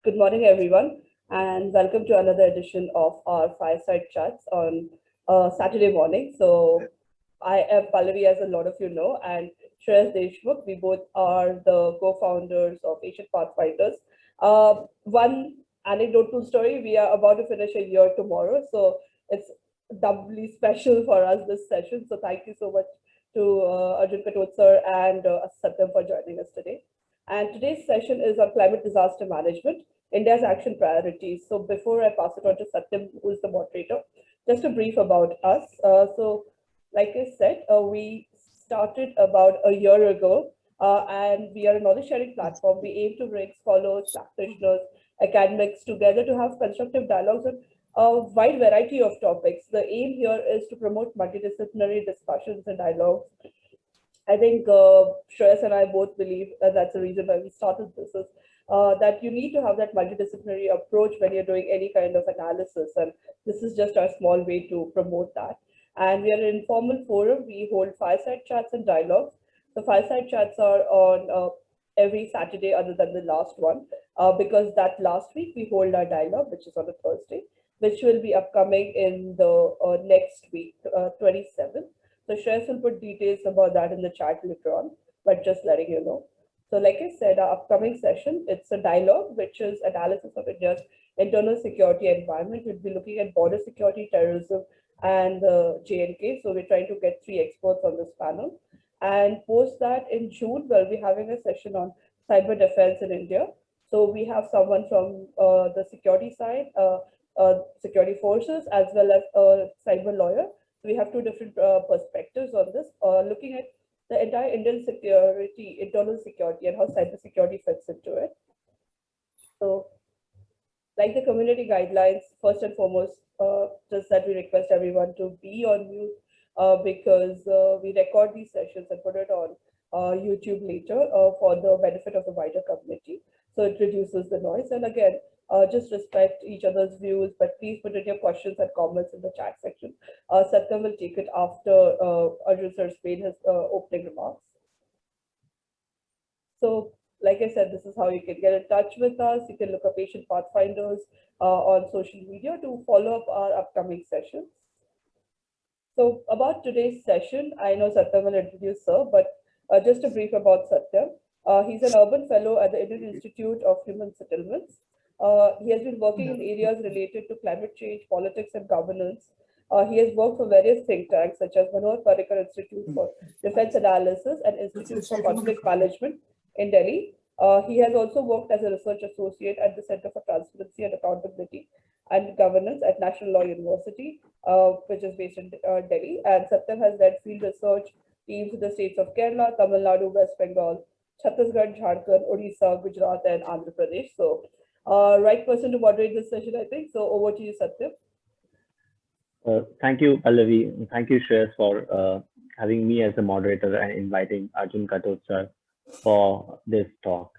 Good morning, everyone, and welcome to another edition of our Fireside Chats on Saturday morning. So, I am Malaviya, as a lot of you know, and Shreyas Deshmukh. We both are the co-founders of Asian Pathfinders. One anecdotal story: we are about to finish a year tomorrow, so it's doubly special for us this session. So, thank you so much to Arjun Katoch sir and Satyam for joining us today. And today's session is on climate disaster management, India's action priorities. So before I pass it on to Satyam, who is the moderator, just a brief about us. Like I said, we started about a year ago, and we are a knowledge sharing platform. We aim to bring scholars, practitioners, academics together to have constructive dialogues on a wide variety of topics. The aim here is to promote multidisciplinary discussions and dialogues. I think Shreyas and I both believe that that's the reason why we started this is that you need to have that multidisciplinary approach when you're doing any kind of analysis. And this is just our small way to promote that. And we are an informal forum. We hold fireside chats and dialogues. The fireside chats are on every Saturday other than the last one, because that last week we hold our dialogue, which is on a Thursday, which will be upcoming in the next week, 27th. So Shreyas will put details about that in the chat later on, but just letting you know. So like I said, our upcoming session, it's a dialogue, which is analysis of India's internal security environment. We'll be looking at border security, terrorism, and J&K. So we're trying to get 3 experts on this panel. And post that in June, we'll be having a session on cyber defense in India. So we have someone from the security side, security forces, as well as a cyber lawyer. So we have 2 different perspectives on this, looking at the entire Indian security, internal security, and how cybersecurity fits into it. So, like the community guidelines, first and foremost, just that we request everyone to be on mute because we record these sessions and put it on YouTube later for the benefit of the wider community. So it reduces the noise. And again, just respect each other's views, but please put in your questions and comments in the chat section. Satyam will take it after Arjun sir made his opening remarks. So, like I said, this is how you can get in touch with us. You can look up Asian Pathfinders on social media to follow up our upcoming sessions. So, about today's session, I know Satyam will introduce sir, but just a brief about Satyam. He's an urban fellow at the Indian Institute of Human Settlements. He has been working in areas related to climate change, politics, and governance. He has worked for various think tanks such as Manohar Parrikar Institute for Defense Analysis and Institute for Conflict Management in Delhi. He has also worked as a research associate at the Center for Transparency and Accountability and Governance at National Law University, which is based in Delhi. And Satyam has led field research teams in the states of Kerala, Tamil Nadu, West Bengal, Chhattisgarh, Jharkhand, Odisha, Gujarat, and Andhra Pradesh. So, right person to moderate this session, I think. So, over to you, Satyam. Thank you, Pallavi. Thank you, Shreyas, for having me as a moderator and inviting Arjun Katoch sir for this talk.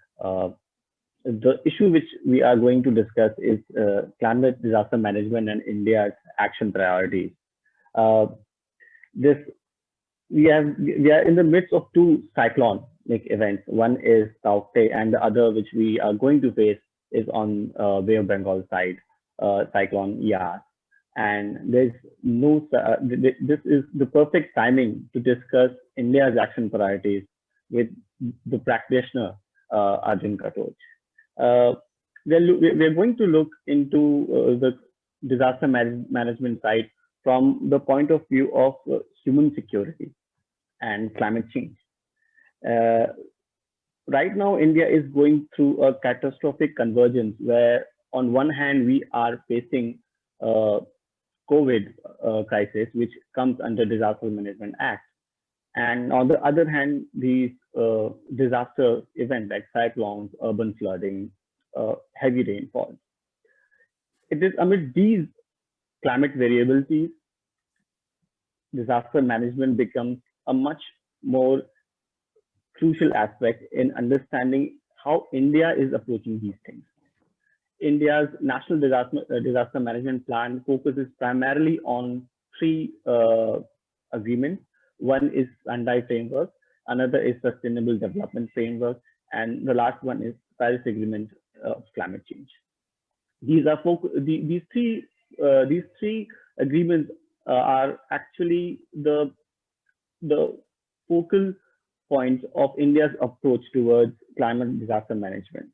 The issue which we are going to discuss is climate disaster management and India's action priorities. We are in the midst of 2 cyclonic events. One is Taukte, and the other which we are going to face is on Bay of Bengal side, Cyclone Yas. And there's no, this is the perfect timing to discuss India's action priorities with the practitioner, Arjun Katoch. We're going to look into the disaster management side from the point of view of human security and climate change. Right now, India is going through a catastrophic convergence where on one hand, we are facing COVID crisis, which comes under Disaster Management Act. And on the other hand, these disaster events like cyclones, urban flooding, heavy rainfall. It is amid these climate variabilities, disaster management becomes a much more crucial aspect in understanding how India is approaching these things. India's National Disaster Management Plan focuses primarily on 3 agreements. One is Sendai Framework, another is Sustainable Development Framework, and the last one is Paris Agreement of climate change. These three agreements are actually the focal points of India's approach towards climate disaster management.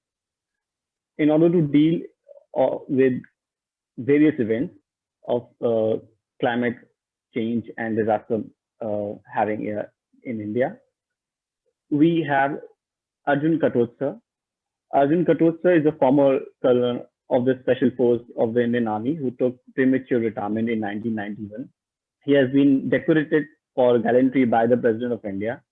In order to deal with various events of climate change and disaster having in India, we have Arjun Katoçh. Arjun Katoçh is a former colonel of the Special Force of the Indian Army who took premature retirement in 1991. He has been decorated for gallantry by the President of India.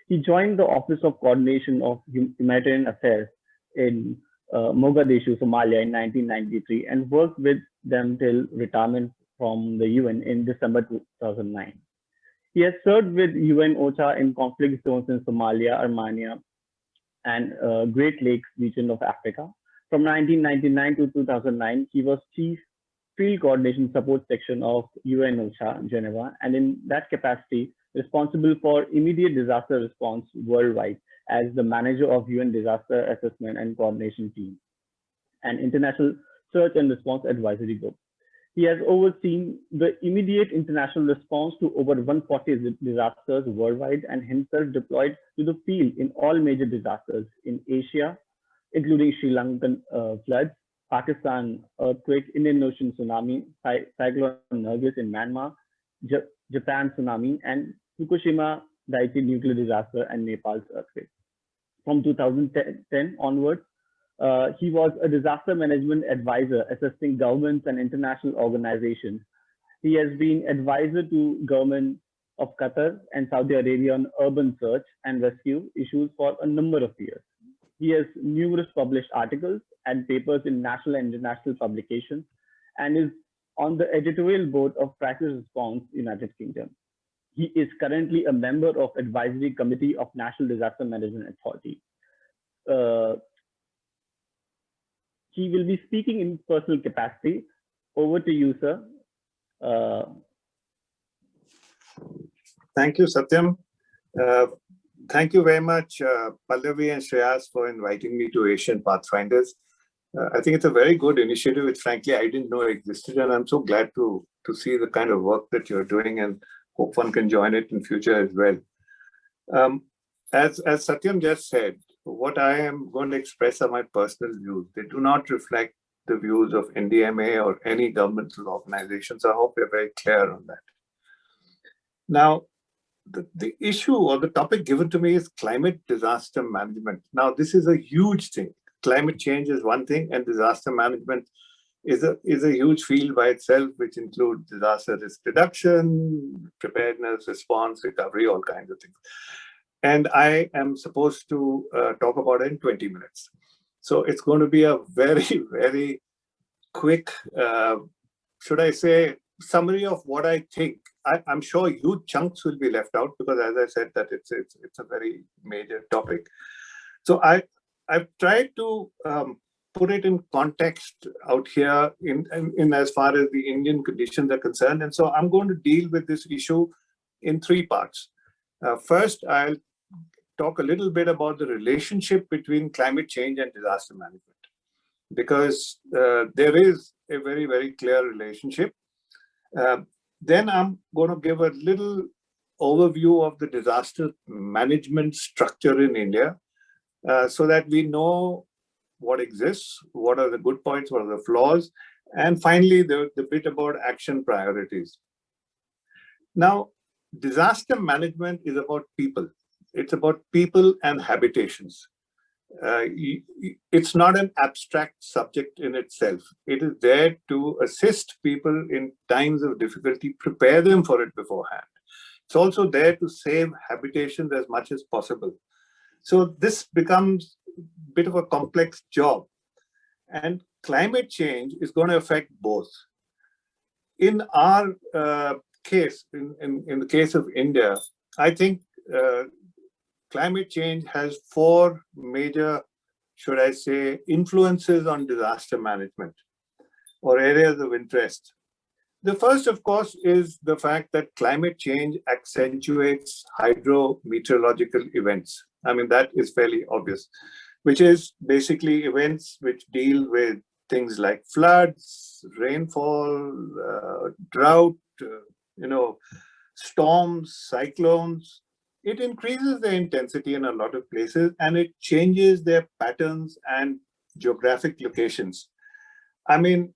He joined the Office of Coordination of Humanitarian Affairs in Mogadishu, Somalia in 1993 and worked with them till retirement from the UN in December 2009. He has served with UN OCHA in conflict zones in Somalia, Armenia, and Great Lakes region of Africa. From 1999 to 2009, he was Chief Field Coordination Support Section of UN OCHA, Geneva, and in that capacity, responsible for immediate disaster response worldwide as the manager of UN Disaster Assessment and Coordination Team and International Search and Response Advisory Group. He has overseen the immediate international response to over 140 disasters worldwide and himself deployed to the field in all major disasters in Asia, including Sri Lankan floods, Pakistan earthquake, Indian Ocean Tsunami, Cyclone Nargis in Myanmar, Japan tsunami, and Fukushima Daiichi nuclear disaster and Nepal's earthquake. From 2010 onwards, he was a disaster management advisor assisting governments and international organizations. He has been advisor to government of Qatar and Saudi Arabia on urban search and rescue issues for a number of years. He has numerous published articles and papers in national and international publications and is on the editorial board of Crisis Response United Kingdom. He is currently a member of Advisory Committee of National Disaster Management Authority. He will be speaking in personal capacity. Over to you, sir. Thank you, Satyam. Thank you very much, Pallavi and Shreyas, for inviting me to Asian Pathfinders. I think it's a very good initiative, which frankly I didn't know existed, and I'm so glad to see the kind of work that you're doing and hope one can join it in future as well. As Satyam just said, what I am going to express are my personal views. They do not reflect the views of NDMA or any governmental organizations. I hope we're very clear on that. Now, the issue or the topic given to me is climate disaster management. Now, this is a huge thing. Climate change is one thing, and disaster management is a huge field by itself, which includes disaster risk reduction, preparedness, response, recovery, all kinds of things. And I am supposed to talk about it in 20 minutes. So it's going to be a very, very quick, should I say, summary of what I think. I'm sure huge chunks will be left out because, as I said, that it's a very major topic. So I've tried to put it in context out here in as far as the Indian conditions are concerned. And so I'm going to deal with this issue in three parts. First, I'll talk a little bit about the relationship between climate change and disaster management, because there is a very, very clear relationship. Then I'm going to give a little overview of the disaster management structure in India, so that we know what exists, what are the good points, what are the flaws, and finally the bit about action priorities. Now, disaster management is about people. It's about people and habitations. It's not an abstract subject in itself. It is there to assist people in times of difficulty, prepare them for it beforehand. It's also there to save habitations as much as possible. So this becomes a bit of a complex job. And climate change is going to affect both. In our case, in the case of India, I think climate change has four major, should I say, influences on disaster management or areas of interest. The first, of course, is the fact that climate change accentuates hydrometeorological events. I mean, that is fairly obvious. which is basically events which deal with things like floods, rainfall, drought, storms, cyclones. It increases the intensity in a lot of places and it changes their patterns and geographic locations. I mean,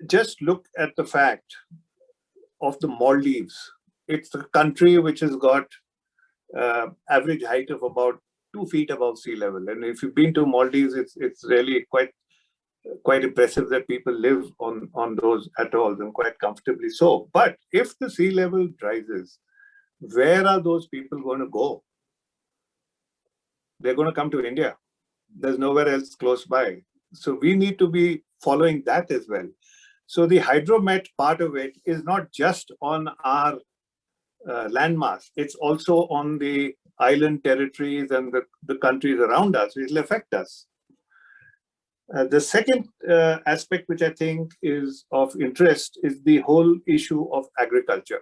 just look at the fact of the Maldives. It's a country which has got average height of about 2 feet above sea level. And if you've been to Maldives, it's really quite impressive that people live on those atolls and quite comfortably so. But if the sea level rises, where are those people going to go? They're going to come to India. There's nowhere else close by. So we need to be following that as well. So the hydromet part of it is not just on our landmass, it's also on the island territories and the countries around us. It will affect us. The second aspect which I think is of interest is the whole issue of agriculture.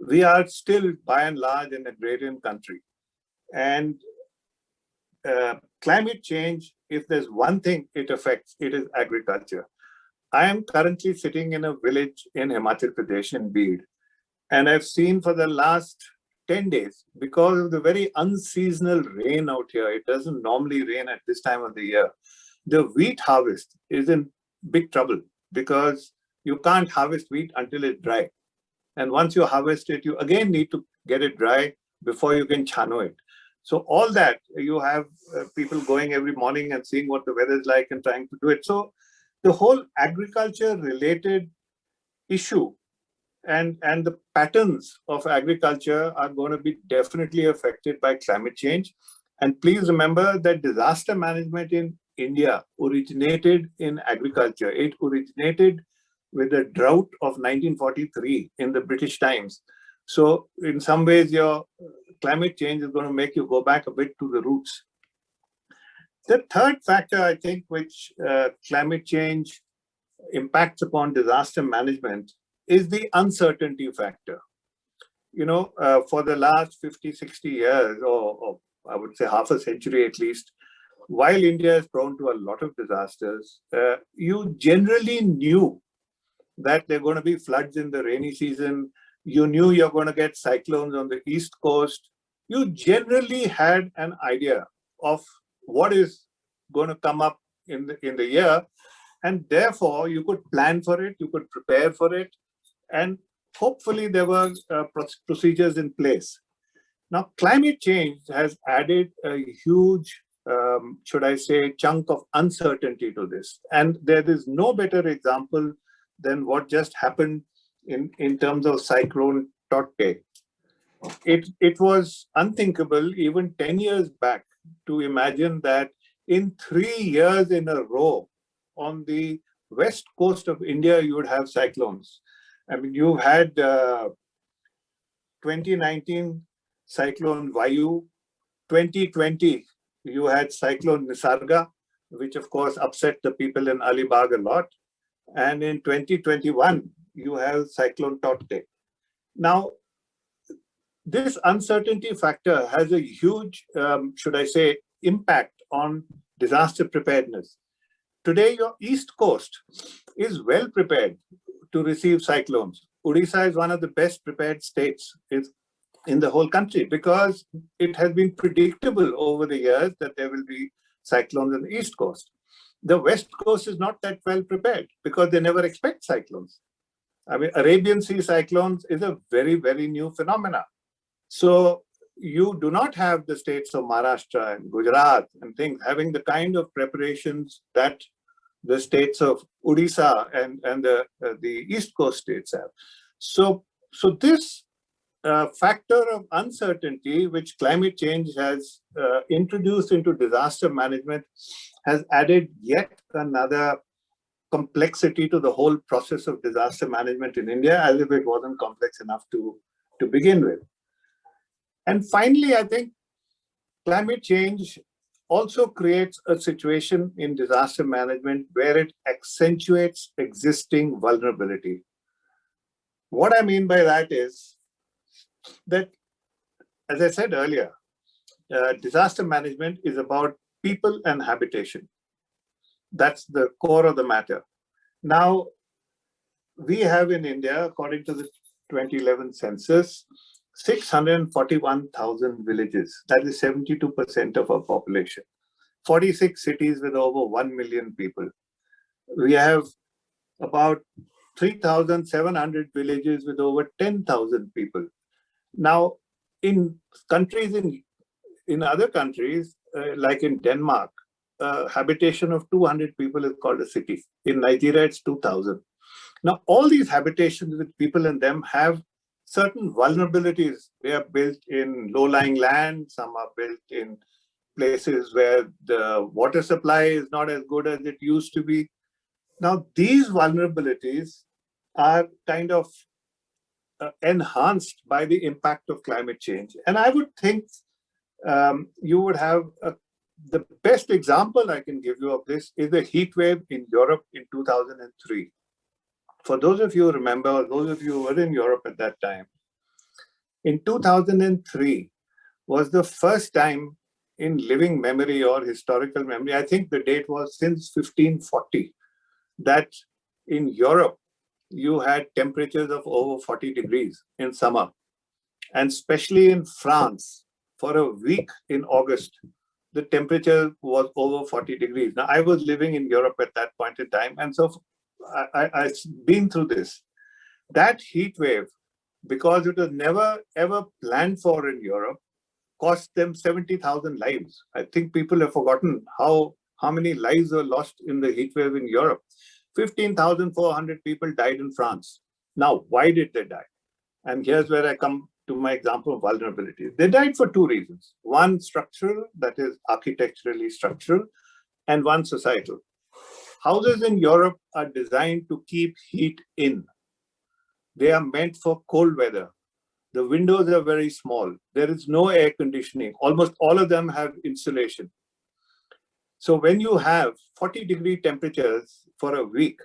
We are still by and large an agrarian country, and climate change, if there's one thing it affects, it is agriculture. I am currently sitting in a village in Himachal Pradesh in Bid, and I've seen for the last 10 days, because of the very unseasonal rain out here, it doesn't normally rain at this time of the year, the wheat harvest is in big trouble because you can't harvest wheat until it's dry. And once you harvest it, you again need to get it dry before you can chano it. So all that, you have people going every morning and seeing what the weather is like and trying to do it. So the whole agriculture related issue and the patterns of agriculture are going to be definitely affected by climate change. And please remember that disaster management in India originated in agriculture. It originated with the drought of 1943 in the British times. So in some ways, your climate change is going to make you go back a bit to the roots. The third factor, I think, which climate change impacts upon disaster management is the uncertainty factor. For the last 50, 60 years, or I would say half a century at least, while India is prone to a lot of disasters, you generally knew that there are going to be floods in the rainy season. You knew you're going to get cyclones on the east coast. You generally had an idea of what is going to come up in the year, and therefore you could plan for it, you could prepare for it, and hopefully there were procedures in place. Now, climate change has added a huge, should I say, chunk of uncertainty to this. And there is no better example than what just happened in terms of Cyclone Nargis. It was unthinkable even 10 years back to imagine that in 3 years in a row on the west coast of India, you would have cyclones. I mean, you had 2019 Cyclone Vayu, 2020, you had Cyclone Nisarga, which of course upset the people in Alibag a lot. And in 2021, you have Cyclone Nargis. Now, this uncertainty factor has a huge, should I say, impact on disaster preparedness. Today, your east coast is well prepared to receive cyclones. Odisha is one of the best prepared states in the whole country because it has been predictable over the years that there will be cyclones on the east coast. The west coast is not that well prepared because they never expect cyclones. I mean, Arabian Sea cyclones is a very, very new phenomena. So you do not have the states of Maharashtra and Gujarat and things having the kind of preparations that the states of Odisha and the East Coast states have. So this factor of uncertainty, which climate change has introduced into disaster management, has added yet another complexity to the whole process of disaster management in India, as if it wasn't complex enough to begin with. And finally, I think climate change also creates a situation in disaster management where it accentuates existing vulnerability. What I mean by that is that, as I said earlier, disaster management is about people and habitation. That's the core of the matter. Now, we have in India, according to the 2011 census, 641,000 villages. That is 72% of our population. 46 cities with over 1 million people. We have about 3,700 villages with over 10,000 people. Now, in countries, in other countries, like in Denmark, habitation of 200 people is called a city. In Nigeria, it's 2,000. Now, all these habitations with people in them have certain vulnerabilities. They are built in low-lying land. Some are built in places where the water supply is not as good as it used to be. Now, these vulnerabilities are kind of enhanced by the impact of climate change. And I would think you would have the best example I can give you of this is the heat wave in Europe in 2003. For those of you who remember, or those of you who were in Europe at that time, in 2003 was the first time in living memory or historical memory, I think the date was since 1540, that in Europe, you had temperatures of over 40 degrees in summer. And especially in France, for a week in August, the temperature was over 40 degrees. Now, I was living in Europe at that point in time, and so I've been through this. That heat wave, because it was never ever planned for in Europe, cost them 70,000 lives. I think people have forgotten how many lives were lost in the heat wave in Europe. 15,400 people died in France. Now, why did they die? And here's where I come to my example of vulnerability. They died for two reasons. One structural, that is architecturally structural, and one societal. Houses in Europe are designed to keep heat in. They are meant for cold weather. The windows are very small. There is no air conditioning. Almost all of them have insulation. So when you have 40-degree temperatures for a week,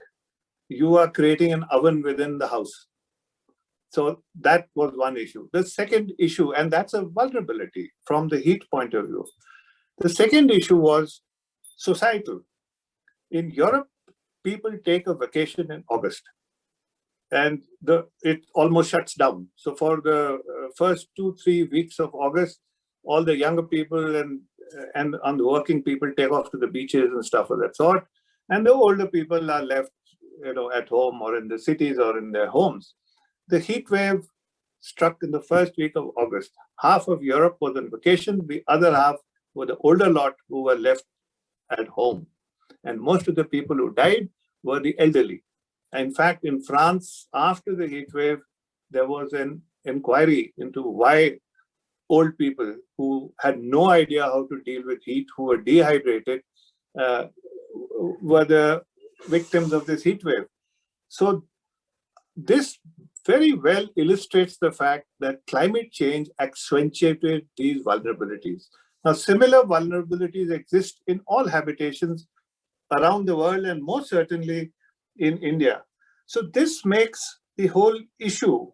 you are creating an oven within the house. So that was one issue. The second issue, and that's a vulnerability from the heat point of view. The second issue was societal. In Europe, people take a vacation in August, and it almost shuts down. So for the first 2-3 weeks of August, all the younger people and the working people take off to the beaches and stuff of that sort, and the older people are left, at home or in the cities or in their homes. The heat wave struck in the first week of August. Half of Europe was on vacation. The other half were the older lot who were left at home. And most of the people who died were the elderly. In fact, in France, after the heat wave, there was an inquiry into why old people who had no idea how to deal with heat, who were dehydrated, were the victims of this heat wave. So this very well illustrates the fact that climate change accentuated these vulnerabilities. Now, similar vulnerabilities exist in all habitations around the world, and most certainly in India. So this makes the whole issue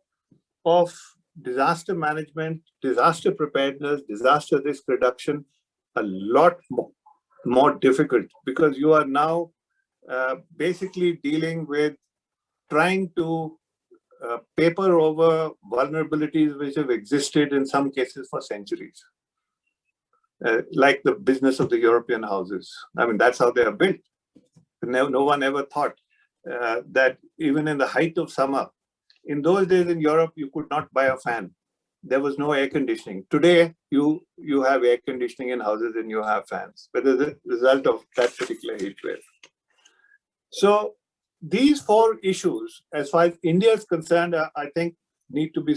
of disaster management, disaster preparedness, disaster risk reduction a lot more difficult, because you are now basically dealing with trying to paper over vulnerabilities which have existed in some cases for centuries. Like the business of the European houses. I mean, that's how they are built. No one ever thought that even in the height of summer, in those days in Europe, you could not buy a fan. There was no air conditioning. Today, you have air conditioning in houses and you have fans, but as a result of that particular heat wave. So these four issues, as far as India is concerned, I think need to be,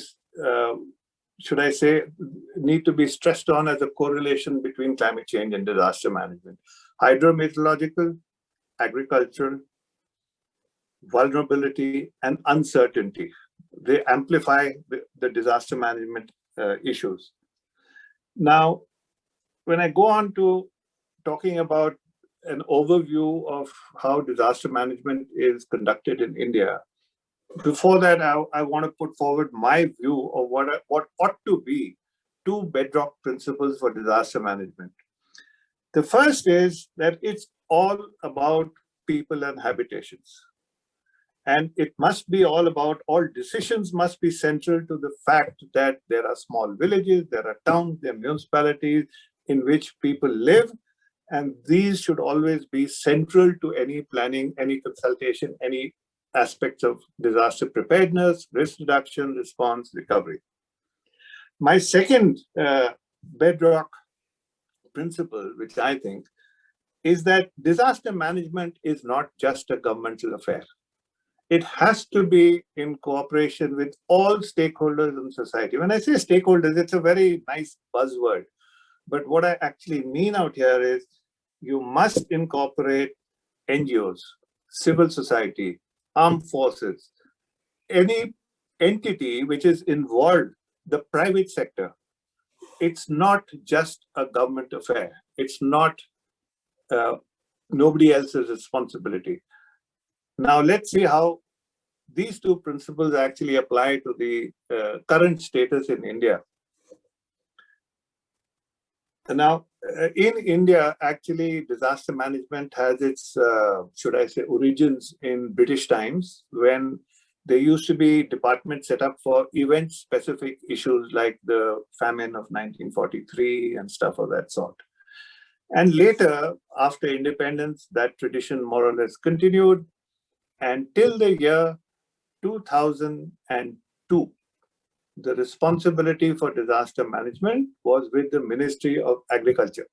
need to be stressed on as a correlation between climate change and disaster management. Hydrometeorological, agricultural, vulnerability, and uncertainty. They amplify the disaster management issues. Now, when I go on to talking about an overview of how disaster management is conducted in India, before that, I want to put forward my view of what ought to be two bedrock principles for disaster management. The first is that it's all about people and habitations. And it must be all about, all decisions must be central to the fact that there are small villages, there are towns, there are municipalities in which people live, and these should always be central to any planning, any consultation, any aspects of disaster preparedness, risk reduction, response, recovery. My second bedrock principle, which I think, is that disaster management is not just a governmental affair. It has to be in cooperation with all stakeholders in society. When I say stakeholders, it's a very nice buzzword. But what I actually mean out here is you must incorporate NGOs, civil society, armed forces, any entity which is involved, the private sector. It's not just a government affair. It's not nobody else's responsibility. Now, let's see how these two principles actually apply to the current status in India. Now, in India, actually, disaster management has its, should I say, origins in British times, when there used to be departments set up for event-specific issues like the famine of 1943 and stuff of that sort. And later, after independence, that tradition more or less continued until the year 2002. The responsibility for disaster management was with the Ministry of Agriculture.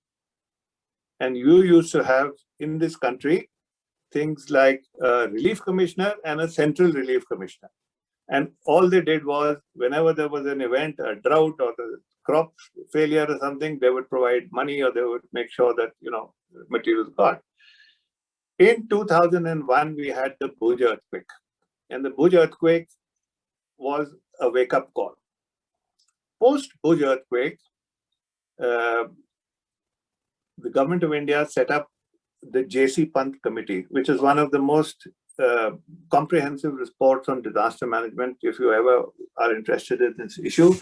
And you used to have in this country things like a relief commissioner and a central relief commissioner. And all they did was, whenever there was an event, a drought or a crop failure or something, they would provide money or they would make sure that, materials got. In 2001, we had the Bhuj earthquake. And the Bhuj earthquake was a wake-up call. Post-Bhuj earthquake, the government of India set up the J.C. Pant Committee, which is one of the most comprehensive reports on disaster management, if you ever are interested in this issue,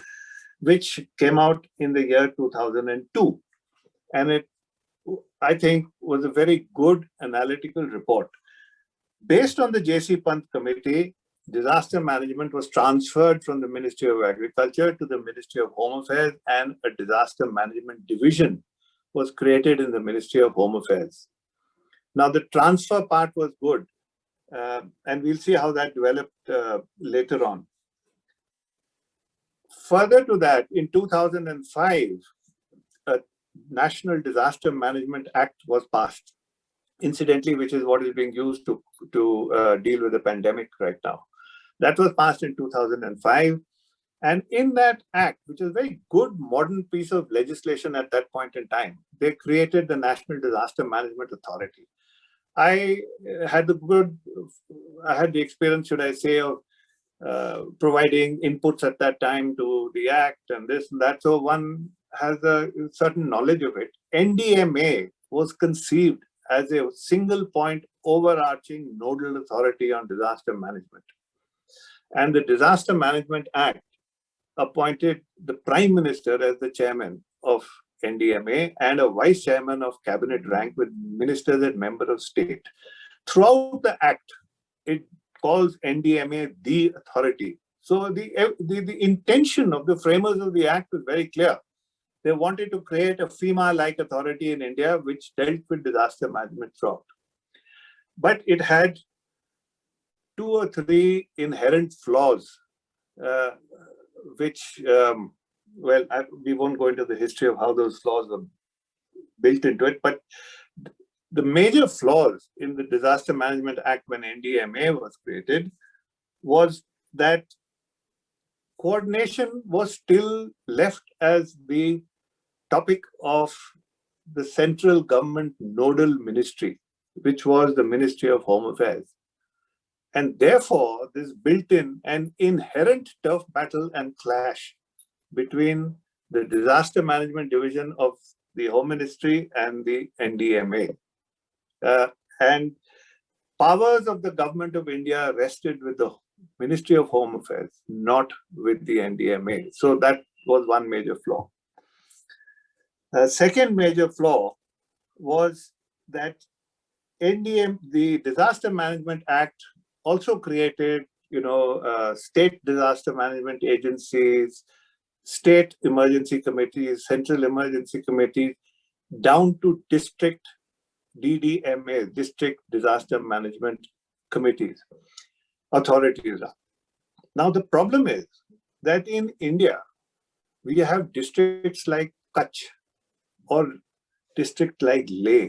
which came out in the year 2002. And it, I think, was a very good analytical report. Based on the J.C. Pant Committee, disaster management was transferred from the Ministry of Agriculture to the Ministry of Home Affairs, and a disaster management division was created in the Ministry of Home Affairs. Now, the transfer part was good, and we'll see how that developed later on. Further to that, in 2005, a National Disaster Management Act was passed, incidentally, which is what is being used to deal with the pandemic right now. That was passed in 2005. And in that act, which is a very good modern piece of legislation at that point in time, they created the National Disaster Management Authority. I had the experience, should I say, of providing inputs at that time to the act and this and that. So one has a certain knowledge of it. NDMA was conceived as a single point overarching nodal authority on disaster management. And the Disaster Management Act appointed the Prime Minister as the chairman of NDMA and a vice chairman of cabinet rank with ministers and member of state. Throughout the act, it calls NDMA the authority. So the intention of the framers of the act was very clear. They wanted to create a FEMA-like authority in India which dealt with disaster management throughout. But it had 2 or 3 inherent flaws, which, we won't go into the history of how those flaws were built into it, but the major flaws in the Disaster Management Act when NDMA was created was that coordination was still left as the topic of the central government nodal ministry, which was the Ministry of Home Affairs. And therefore, this built in an inherent tough battle and clash between the Disaster Management Division of the Home Ministry and the NDMA. And powers of the government of India rested with the Ministry of Home Affairs, not with the NDMA. So that was one major flaw. Second major flaw was that the Disaster Management Act also created, state disaster management agencies, state emergency committees, central emergency committees, down to district DDMA, district disaster management committees, authorities. Now the problem is that in India, we have districts like Kutch or district like Leh,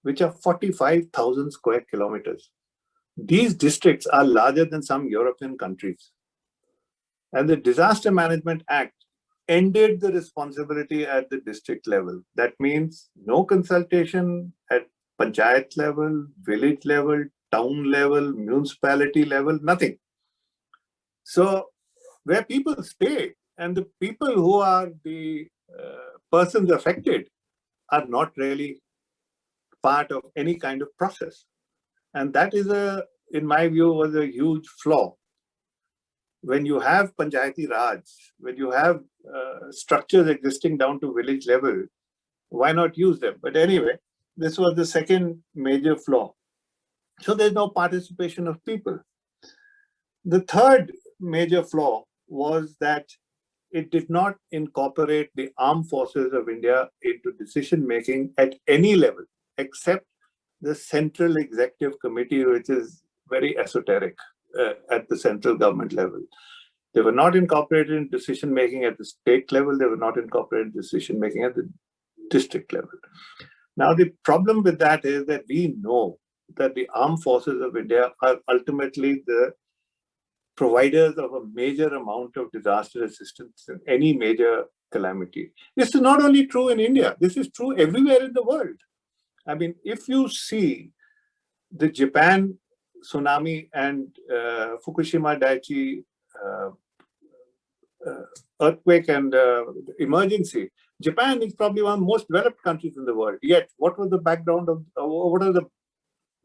which are 45,000 square kilometers. These districts are larger than some European countries. And the Disaster Management Act ended the responsibility at the district level. That means no consultation at panchayat level, village level, town level, municipality level, nothing. So where people stay and the people who are the persons affected are not really part of any kind of process. And that is, in my view, was a huge flaw. When you have Panchayati Raj, when you have structures existing down to village level, why not use them? But anyway, this was the second major flaw. So there's no participation of people. The third major flaw was that it did not incorporate the armed forces of India into decision-making at any level, except the Central Executive Committee, which is very esoteric at the central government level. They were not incorporated in decision-making at the state level. They were not incorporated in decision-making at the district level. Now, the problem with that is that we know that the armed forces of India are ultimately the providers of a major amount of disaster assistance in any major calamity. This is not only true in India, this is true everywhere in the world. I mean, if you see the Japan tsunami and Fukushima Daiichi earthquake and emergency, Japan is probably one of the most developed countries in the world. Yet, what was the background of, what are the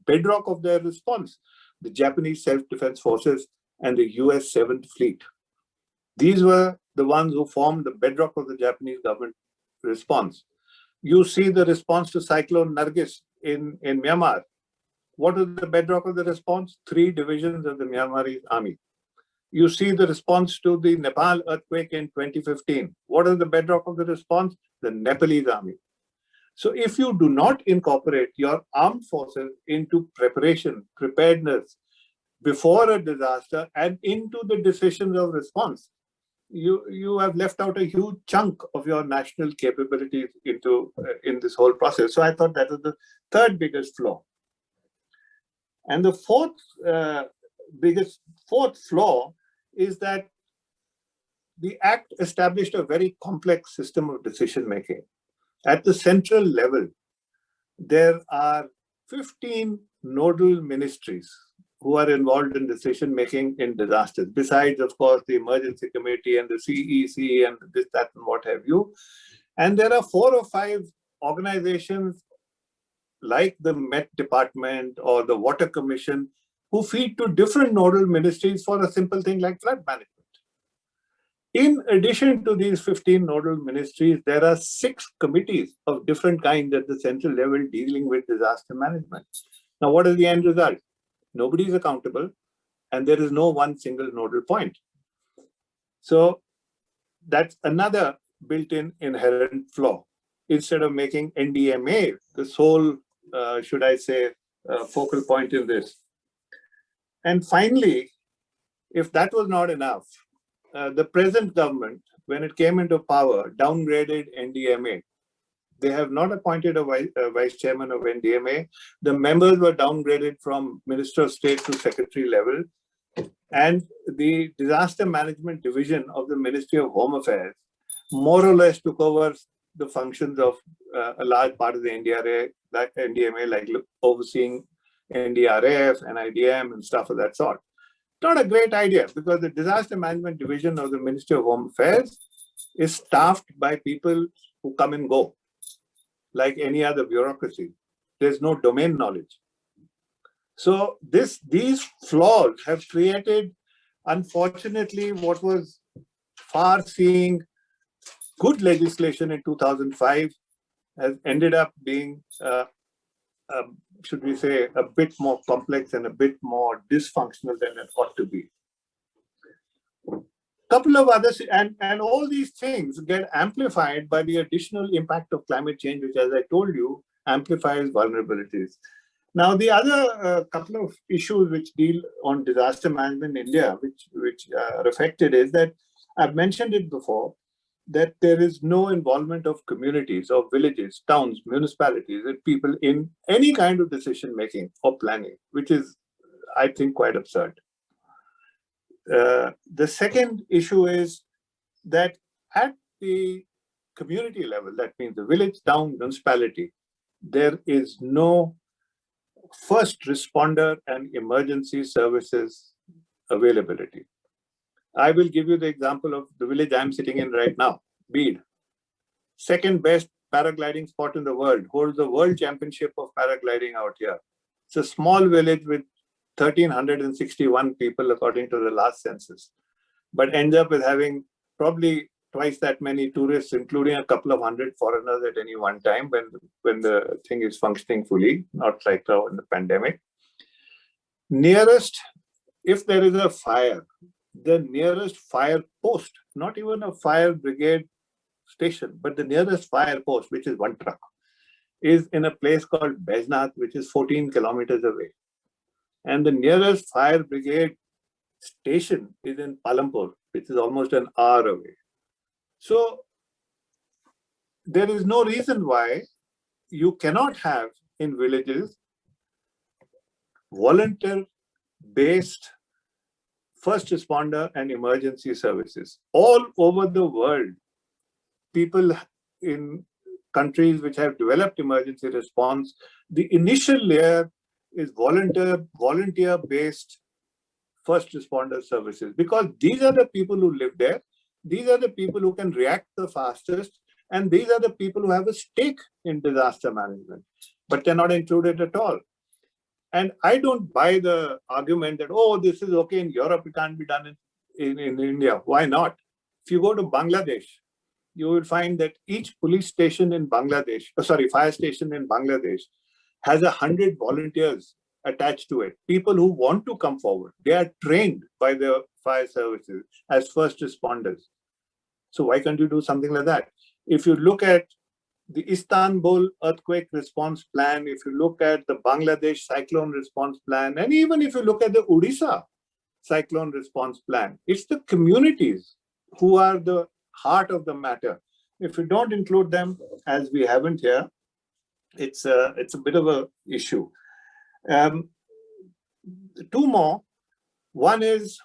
bedrock of their response? The Japanese Self-Defense Forces and the US 7th Fleet. These were the ones who formed the bedrock of the Japanese government response. You see the response to Cyclone Nargis in Myanmar. What is the bedrock of the response? 3 divisions of the Myanmarese army. You see the response to the Nepal earthquake in 2015. What is the bedrock of the response? The Nepalese army. So if you do not incorporate your armed forces into preparation, preparedness, before a disaster and into the decisions of response, you have left out a huge chunk of your national capabilities in this whole process. So I thought that was the third biggest flaw. And the fourth flaw is that the Act established a very complex system of decision making. At the central level, there are 15 nodal ministries who are involved in decision-making in disasters, besides, of course, the Emergency Committee and the CEC and this, that, and what have you. And there are 4 or 5 organizations like the Met Department or the Water Commission who feed to different nodal ministries for a simple thing like flood management. In addition to these 15 nodal ministries, there are 6 committees of different kinds at the central level dealing with disaster management. Now, what is the end result? Nobody is accountable, and there is no one single nodal point. So that's another built-in inherent flaw. Instead of making NDMA the sole, should I say, focal point in this. And finally, if that was not enough, the present government, when it came into power, downgraded NDMA. They have not appointed a vice chairman of NDMA. The members were downgraded from Minister of State to secretary level. And the disaster management division of the Ministry of Home Affairs more or less took over the functions of a large part of the NDMA, like overseeing NDRF and IDM and stuff of that sort. Not a great idea, because the disaster management division of the Ministry of Home Affairs is staffed by people who come and go, like any other bureaucracy. There's no domain knowledge. So these flaws have created, unfortunately, what was far-seeing good legislation in 2005 has ended up being, should we say, a bit more complex and a bit more dysfunctional than it ought to be. Couple of others, and all these things get amplified by the additional impact of climate change, which, as I told you, amplifies vulnerabilities. Now, the other couple of issues which deal on disaster management in India, which are affected, is that I've mentioned it before, that there is no involvement of communities, of villages, towns, municipalities, and people in any kind of decision making or planning, which is, I think, quite absurd. The second issue is that at the community level, that means the village, town, municipality, there is no first responder and emergency services availability. I will give you the example of the village I'm sitting in right now, Bede. Second best paragliding spot in the world, holds the world championship of paragliding out here. It's a small village with 1,361 people according to the last census, but ends up with having probably twice that many tourists, including a couple of hundred foreigners at any one time when the thing is functioning fully, not like now in the pandemic. Nearest, if there is a fire, the nearest fire post, not even a fire brigade station, but the nearest fire post, which is one truck, is in a place called Bajnath, which is 14 kilometers away. And the nearest fire brigade station is in Palampur, which is almost an hour away. So there is no reason why you cannot have in villages volunteer-based first responder and emergency services. All over the world, people in countries which have developed emergency response, the initial layer is volunteer-based first responder services, because these are the people who live there, these are the people who can react the fastest, and these are the people who have a stake in disaster management, but they're not included at all. And I don't buy the argument that, oh, this is okay in Europe, it can't be done in India. Why not? If you go to Bangladesh, you will find that each police station in Bangladesh, fire station in Bangladesh, has 100 volunteers attached to it, people who want to come forward. They are trained by the fire services as first responders. So why can't you do something like that? If you look at the Istanbul earthquake response plan, if you look at the Bangladesh cyclone response plan, and even if you look at the Odisha cyclone response plan, it's the communities who are the heart of the matter. If you don't include them, as we haven't here, it's a bit of an issue. Two more. One is,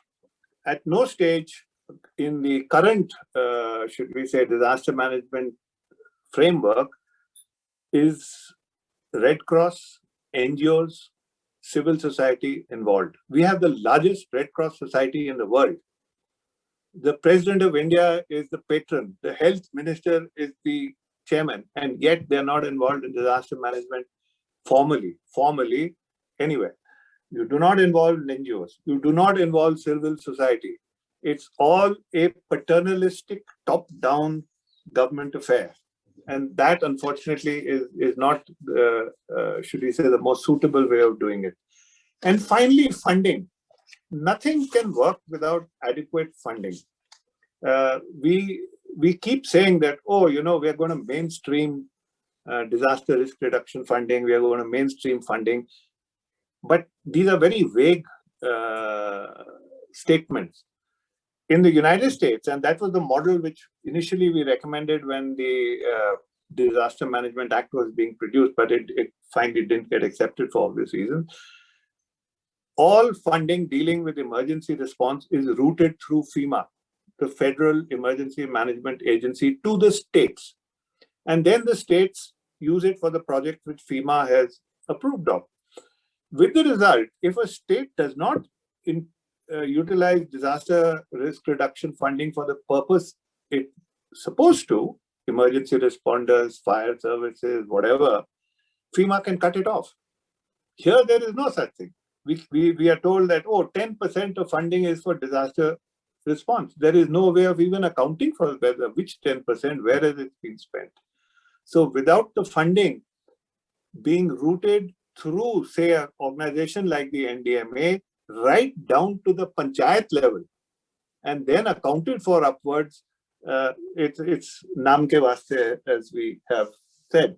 at no stage in the current, should we say, disaster management framework is Red Cross, NGOs, civil society involved. We have the largest Red Cross society in the world. The President of India is the patron. The health minister is the chairman, and yet they're not involved in disaster management formally. Anyway, you do not involve NGOs. You do not involve civil society. It's all a paternalistic, top-down government affair. And that, unfortunately, is not, should we say, the most suitable way of doing it. And finally, funding. Nothing can work without adequate funding. We keep saying that, oh, you know, we're going to mainstream disaster risk reduction funding, we are going to mainstream funding. But these are very vague statements. In the United States, and that was the model which initially we recommended when the Disaster Management Act was being produced, but it finally didn't get accepted for obvious reasons. All funding dealing with emergency response is routed through FEMA, the Federal Emergency Management Agency, to the states. And then the states use it for the project which FEMA has approved of. With the result, if a state does not utilize disaster risk reduction funding for the purpose it's supposed to, emergency responders, fire services, whatever, FEMA can cut it off. Here, there is no such thing. We are told that, oh, 10% of funding is for disaster response. There is no way of even accounting for which 10%, where has it been spent. So without the funding being routed through, say, an organization like the NDMA, right down to the panchayat level, and then accounted for upwards, it's naam ke vaste, as we have said.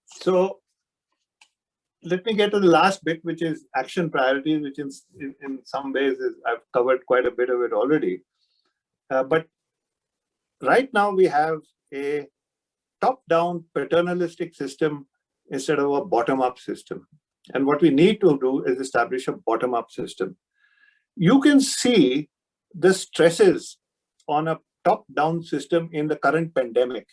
So let me get to the last bit, which is action priorities, which in some ways I've covered quite a bit of it already. But right now we have a top-down paternalistic system instead of a bottom-up system. And what we need to do is establish a bottom-up system. You can see the stresses on a top-down system in the current pandemic.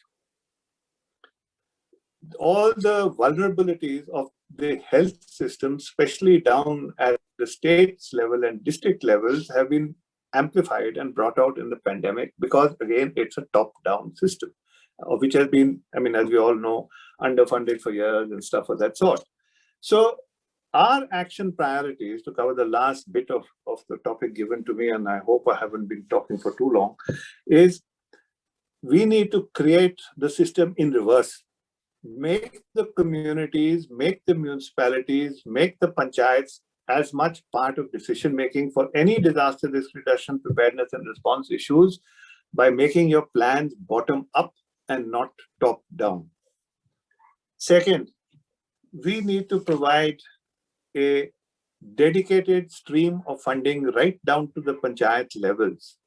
All the vulnerabilities of the health system, especially down at the states level and district levels, have been amplified and brought out in the pandemic because, again, it's a top-down system, which has been, I mean, as we all know, underfunded for years and stuff of that sort. So our action priorities, to cover the last bit of the topic given to me, and I hope I haven't been talking for too long, is we need to create the system in reverse. Make the communities, make the municipalities, make the panchayats as much part of decision making for any disaster risk reduction, preparedness and response issues by making your plans bottom up and not top down. Second, we need to provide a dedicated stream of funding right down to the panchayat levels,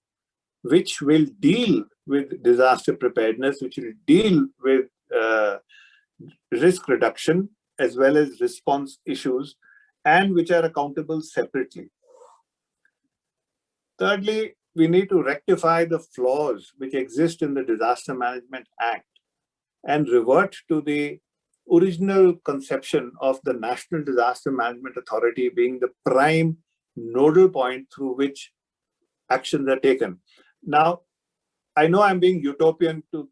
which will deal with disaster preparedness, which will deal with risk reduction as well as response issues, and which are accountable separately. Thirdly, we need to rectify the flaws which exist in the Disaster Management Act and revert to the original conception of the National Disaster Management Authority being the prime nodal point through which actions are taken. Now, I know I'm being utopian to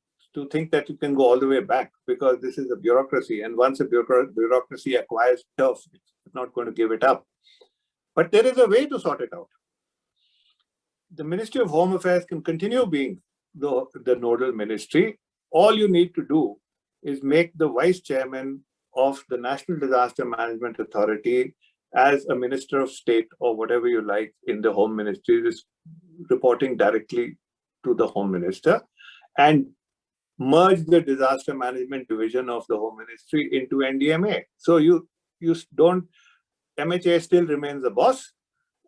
think that you can go all the way back, because this is a bureaucracy, and once a bureaucracy acquires turf, it's not going to give it up. But there is a way to sort it out. The Ministry of Home Affairs can continue being the nodal ministry. All you need to do is make the vice chairman of the National Disaster Management Authority as a minister of state or whatever you like in the Home Ministry, is reporting directly to the Home Minister, and merge the disaster management division of the Home Ministry into NDMA. So you don't, MHA still remains the boss,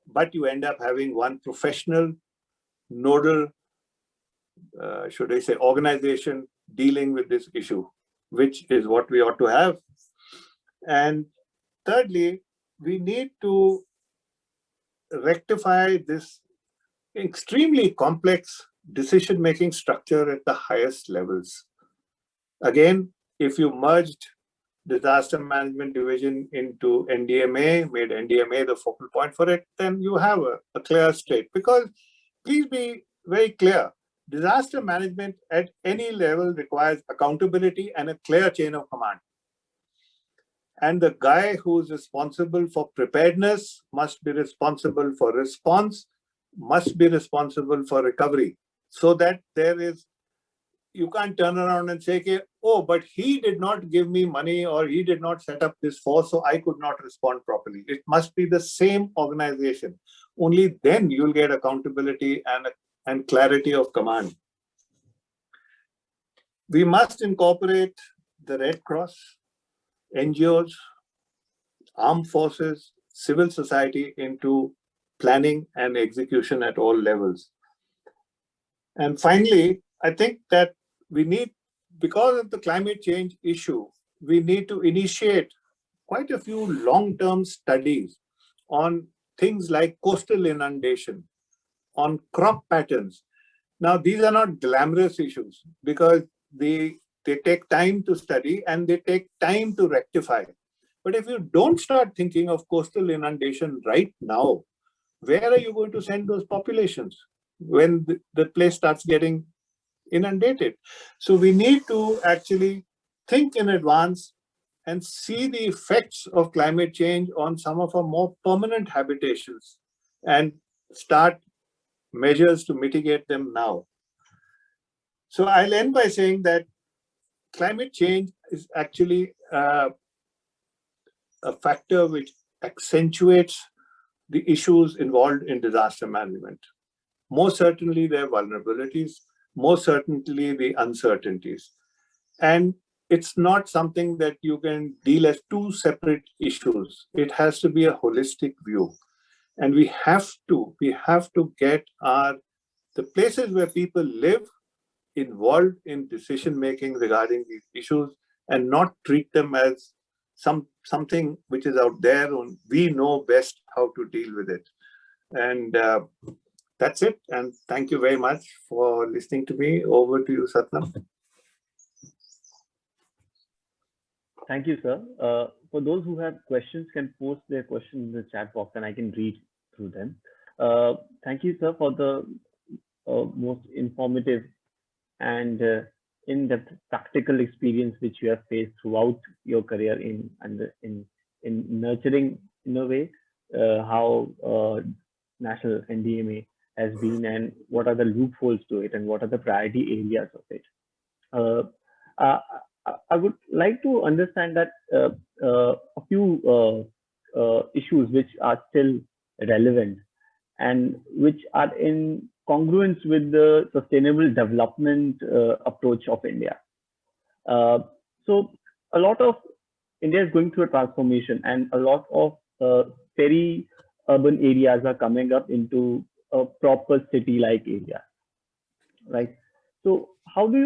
but you end up having one professional nodal, should I say, organization dealing with this issue, which is what we ought to have. And thirdly, we need to rectify this extremely complex decision-making structure at the highest levels. Again, if you merged Disaster Management Division into NDMA, made NDMA the focal point for it, then you have a clear state. Because please be very clear, disaster management at any level requires accountability and a clear chain of command. And the guy who's responsible for preparedness must be responsible for response, must be responsible for recovery, so that there is, you can't turn around and say, oh, but he did not give me money or he did not set up this force, so I could not respond properly. It must be the same organization. Only then you'll get accountability and clarity of command. We must incorporate the Red Cross, NGOs, armed forces, civil society into planning and execution at all levels. And finally, I think that we need, because of the climate change issue, we need to initiate quite a few long-term studies on things like coastal inundation, on crop patterns. Now, these are not glamorous issues because they take time to study and they take time to rectify. But if you don't start thinking of coastal inundation right now, where are you going to send those populations when the place starts getting inundated? So we need to actually think in advance and see the effects of climate change on some of our more permanent habitations and start measures to mitigate them now. So I'll end by saying that climate change is actually a factor which accentuates the issues involved in disaster management. Most certainly their vulnerabilities, most certainly the uncertainties. And it's not something that you can deal as two separate issues. It has to be a holistic view. And we have to get the places where people live involved in decision-making regarding these issues and not treat them as something which is out there and we know best how to deal with it. And that's it. And thank you very much for listening to me. Over to you, Satyam. Thank you, sir. For those who have questions, can post their questions in the chat box and I can read through them. Thank you, sir, for the most informative and in-depth practical experience which you have faced throughout your career in nurturing, in a way, how national NDMA has been and what are the loopholes to it and what are the priority areas of it. I would like to understand that a few issues which are still relevant and which are in congruence with the sustainable development approach of India. So a lot of India is going through a transformation and a lot of peri-urban areas are coming up into a proper city-like area, right? So how do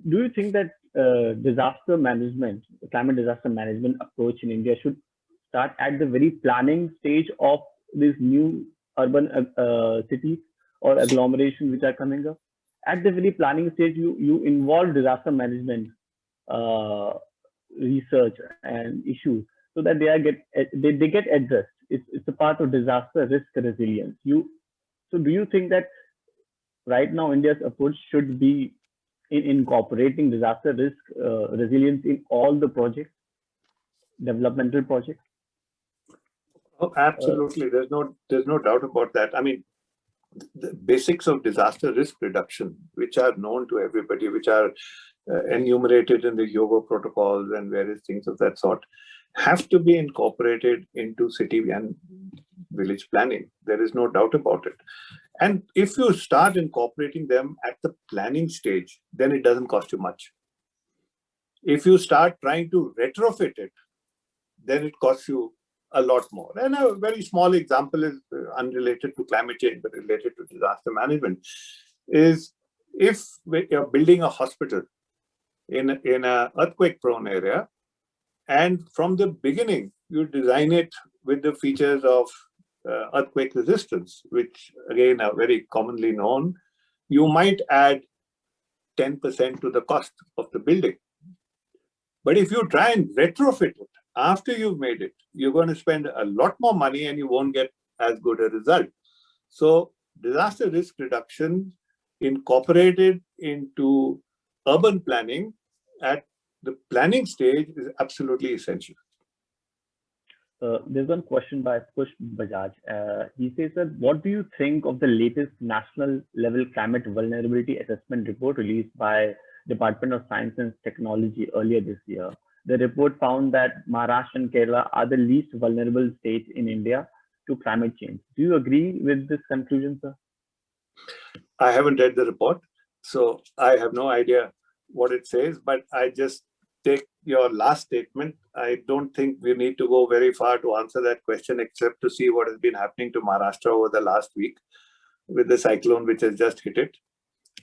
you think that disaster management, climate disaster management approach in India should start at the very planning stage of these new urban cities or agglomerations which are coming up? At the very planning stage, you involve disaster management research and issues so that they get addressed. It's a part of disaster risk resilience. So do you think that right now India's approach should be in incorporating disaster risk resilience in all the projects, developmental projects? Oh, absolutely. There's no doubt about that. I mean, the basics of disaster risk reduction, which are known to everybody, which are enumerated in the yoga protocols and various things of that sort, have to be incorporated into city and village planning. There is no doubt about it. And if you start incorporating them at the planning stage, then it doesn't cost you much. If you start trying to retrofit it, then it costs you a lot more. And a very small example is unrelated to climate change, but related to disaster management, is if you're building a hospital in an earthquake-prone area, and from the beginning, you design it with the features of earthquake resistance, which again are very commonly known, you might add 10% to the cost of the building. But if you try and retrofit it after you've made it, you're going to spend a lot more money and you won't get as good a result. So disaster risk reduction incorporated into urban planning at the planning stage is absolutely essential. There's one question by Push Bajaj. He says that, what do you think of the latest national level climate vulnerability assessment report released by Department of Science and Technology earlier this year? The report found that Maharashtra and Kerala are the least vulnerable states in India to climate change. Do you agree with this conclusion, sir? I haven't read the report, so I have no idea what it says, but I just take your last statement. I don't think we need to go very far to answer that question, except to see what has been happening to Maharashtra over the last week with the cyclone which has just hit it.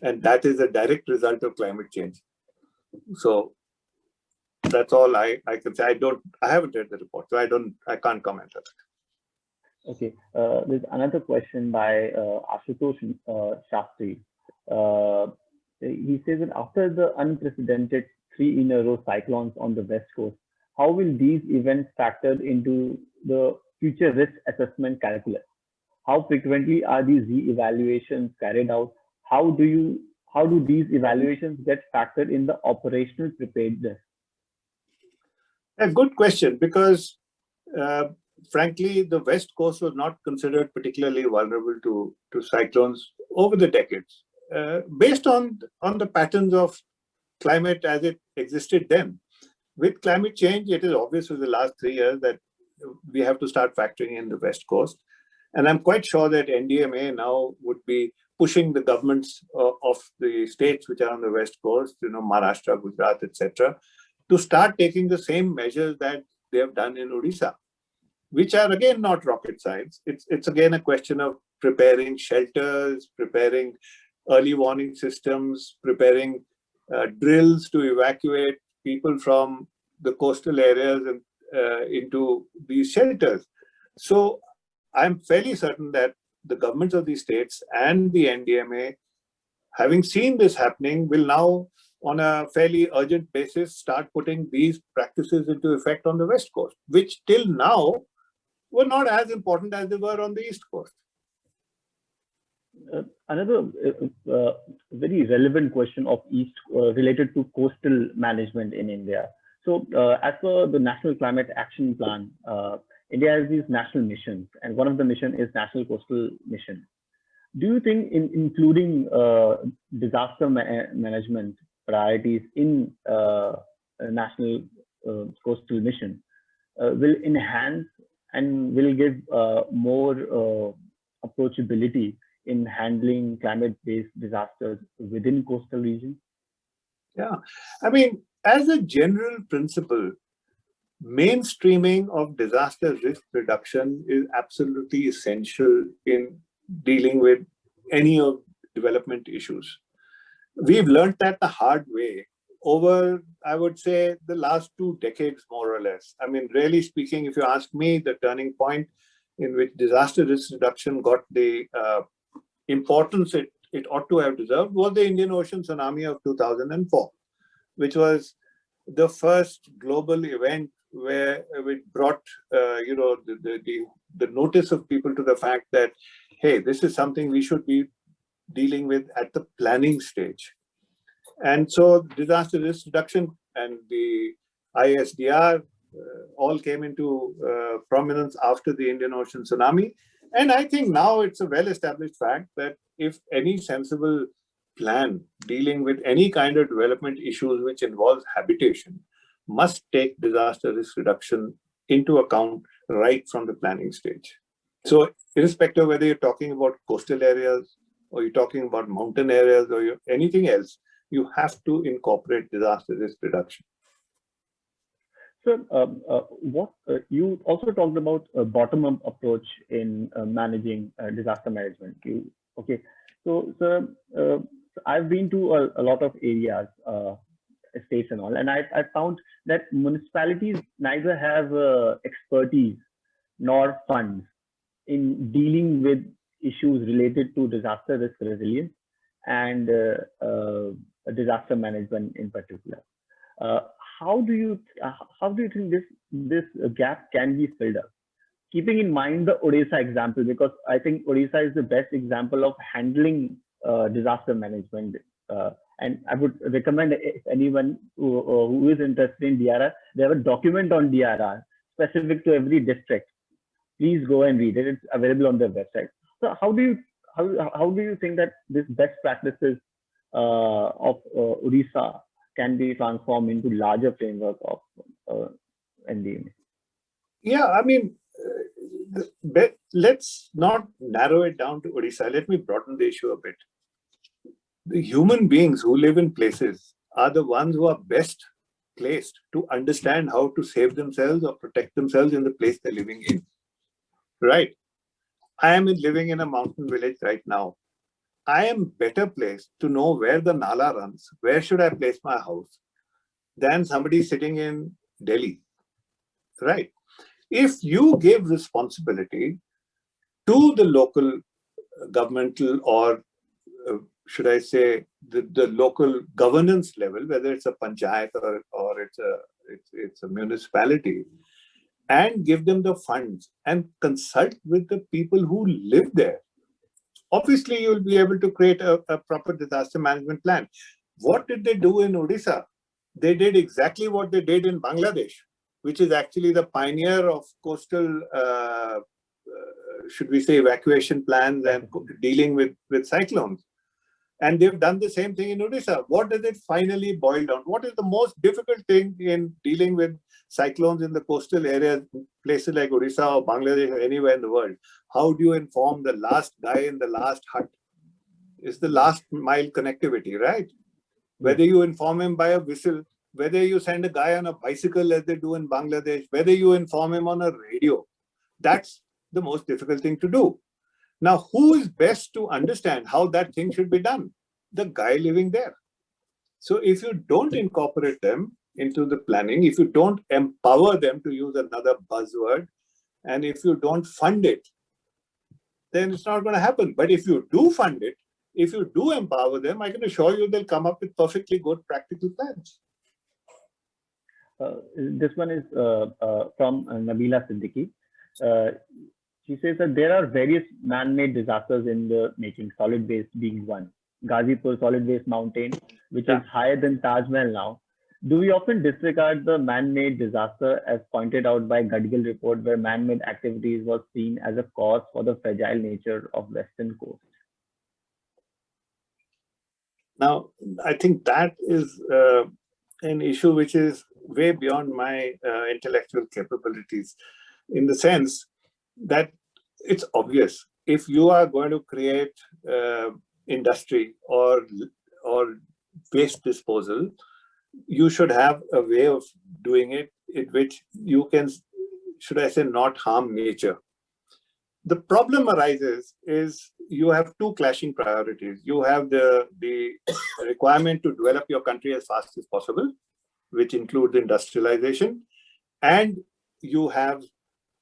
And that is a direct result of climate change. So that's all I can say. I haven't read the report, so I can't comment on it. Okay. There's another question by Ashutosh Shastri. He says that after the unprecedented 3 in a row cyclones on the West Coast, how will these events factor into the future risk assessment calculus? How frequently are these re-evaluations carried out? How do these evaluations get factored in the operational preparedness? A good question, because frankly, the West Coast was not considered particularly vulnerable to cyclones over the decades, based on the patterns of climate as it existed then. With climate change, it is obvious for the last 3 years that we have to start factoring in the West Coast. And I'm quite sure that NDMA now would be pushing the governments of the states which are on the West Coast, Maharashtra, Gujarat, etc., to start taking the same measures that they have done in Odisha, which are again not rocket science. It's again a question of preparing shelters, preparing early warning systems, preparing drills to evacuate people from the coastal areas and into these shelters. So I'm fairly certain that the governments of these states and the NDMA, having seen this happening, will now, on a fairly urgent basis, start putting these practices into effect on the West Coast, which till now were not as important as they were on the East Coast. Another very relevant question of East related to coastal management in India. So as per the National Climate Action Plan, India has these national missions, and one of the mission is National Coastal Mission. Do you think including disaster management priorities in National Coastal Mission will enhance and will give more approachability in handling climate-based disasters within coastal regions? Yeah, I mean, as a general principle, mainstreaming of disaster risk reduction is absolutely essential in dealing with any of development issues. We've learned that the hard way over, I would say, the last 2 decades, more or less. I mean, really speaking, if you ask me, the turning point in which disaster risk reduction got the importance it ought to have deserved was the Indian Ocean Tsunami of 2004, which was the first global event where it brought the notice of people to the fact that, hey, this is something we should be dealing with at the planning stage. And so disaster risk reduction and the ISDR all came into prominence after the Indian Ocean Tsunami. And I think now it's a well-established fact that if any sensible plan dealing with any kind of development issues which involves habitation must take disaster risk reduction into account right from the planning stage. So irrespective of whether you're talking about coastal areas or you're talking about mountain areas or anything else, you have to incorporate disaster risk reduction. So you also talked about a bottom-up approach in managing disaster management. So I've been to a lot of areas, states and all, and I found that municipalities neither have expertise nor funds in dealing with issues related to disaster risk resilience and disaster management in particular. How do you think this gap can be filled up? Keeping in mind the Odisha example, because I think Odisha is the best example of handling disaster management. And I would recommend if anyone who is interested in DRR, they have a document on DRR specific to every district. Please go and read it. It's available on their website. So how do you think that this best practices of Odisha can be transformed into larger framework of NDMA? Yeah, I mean, let's not narrow it down to Odisha. Let me broaden the issue a bit. The human beings who live in places are the ones who are best placed to understand how to save themselves or protect themselves in the place they're living in. Right? I am living in a mountain village right now. I am better placed to know where the Nala runs, where should I place my house, than somebody sitting in Delhi, right? If you give responsibility to the local governmental or should I say the local governance level, whether it's a panchayat or it's a municipality, and give them the funds and consult with the people who live there, obviously you'll be able to create a proper disaster management plan. What did they do in Odisha? They did exactly what they did in Bangladesh, which is actually the pioneer of coastal, should we say, evacuation plans and dealing with cyclones. And they've done the same thing in Odisha. What does it finally boil down? What is the most difficult thing in dealing with cyclones in the coastal areas, places like Odisha or Bangladesh or anywhere in the world? How do you inform the last guy in the last hut? It's the last mile connectivity, right? Whether you inform him by a whistle, whether you send a guy on a bicycle as they do in Bangladesh, whether you inform him on a radio, that's the most difficult thing to do. Now, who is best to understand how that thing should be done? The guy living there. So if you don't incorporate them into the planning, if you don't empower them, to use another buzzword, and if you don't fund it, then it's not going to happen. But if you do fund it, if you do empower them, I can assure you they'll come up with perfectly good practical plans. This one is from Nabila Siddiqui. She says that there are various man-made disasters in the making, solid waste being one. Ghazipur solid waste mountain, which is higher than Taj Mahal now. Do we often disregard the man-made disaster as pointed out by Gadgil report, where man-made activities was seen as a cause for the fragile nature of Western coast? Now, I think that is an issue which is way beyond my intellectual capabilities, in the sense that it's obvious. If you are going to create industry or waste disposal, you should have a way of doing it in which you can, should I say, not harm nature. The problem arises is you have two clashing priorities. You have the requirement to develop your country as fast as possible, which includes industrialization, and you have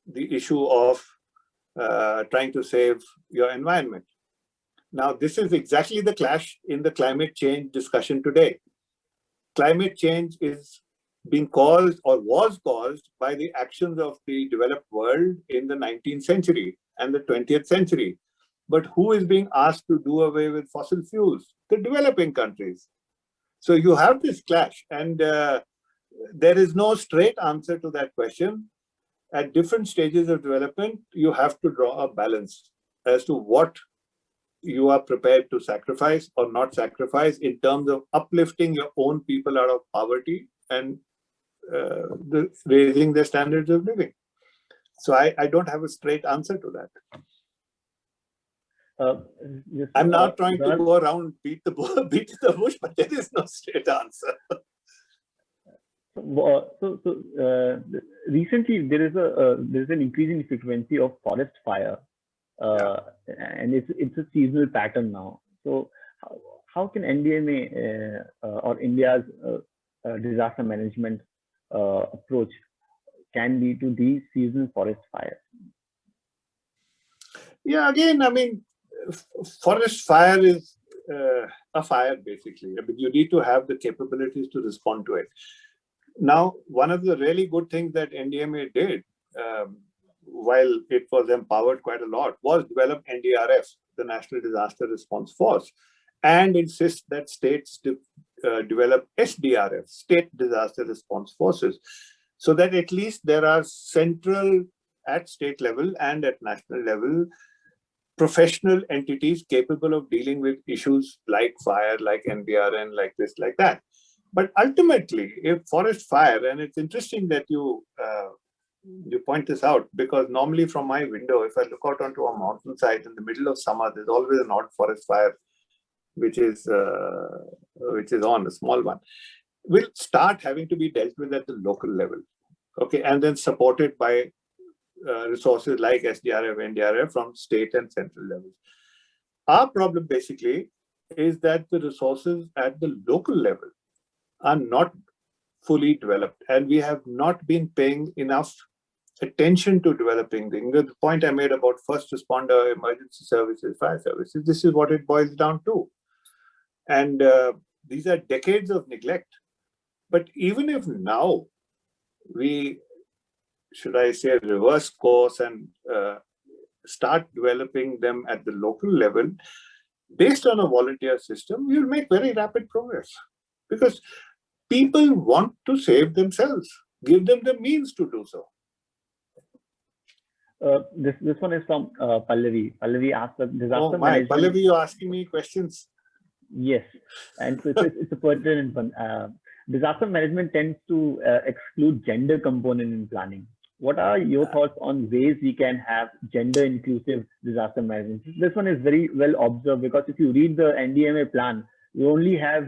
the issue of trying to save your environment. Now, this is exactly the clash in the climate change discussion today. Climate change is being caused or was caused by the actions of the developed world in the 19th century and the 20th century. But who is being asked to do away with fossil fuels? The developing countries. So you have this clash, and there is no straight answer to that question. At different stages of development, you have to draw a balance as to what you are prepared to sacrifice or not sacrifice in terms of uplifting your own people out of poverty and raising their standards of living. So I don't have a straight answer to that. I'm not trying to go around beat the bush, but there is no straight answer. Recently there is an increasing frequency of forest fire, and it's a seasonal pattern now. So how can NDMA or India's disaster management approach can be to these seasonal forest fires? Yeah, again, I mean, forest fire is a fire, basically. I mean, you need to have the capabilities to respond to it. Now, one of the really good things that NDMA did, while it was empowered quite a lot, was develop NDRF, the National Disaster Response Force, and insist that states develop SDRF, State Disaster Response Forces, so that at least there are central, at state level and at national level, professional entities capable of dealing with issues like fire, like NBRN, like this, like that. But ultimately, if forest fire, and it's interesting that you point this out, because normally from my window, if I look out onto a mountainside in the middle of summer, there's always an odd forest fire, which is on, a small one, will start having to be dealt with at the local level, okay, and then supported by resources like SDRF, NDRF from state and central levels. Our problem basically is that the resources at the local level are not fully developed, and we have not been paying enough attention to developing things. The point I made about first responder, emergency services, fire services, this is what it boils down to. And these are decades of neglect. But even if now we, should I say, reverse course and start developing them at the local level, based on a volunteer system, we will make very rapid progress. Because people want to save themselves. Give them the means to do so. This one is from Pallavi. Pallavi asked the disaster management. Pallavi, you're asking me questions. Yes, and so it's a pertinent one. Disaster management tends to exclude gender component in planning. What are your thoughts on ways we can have gender inclusive disaster management? This one is very well observed, because if you read the NDMA plan, you only have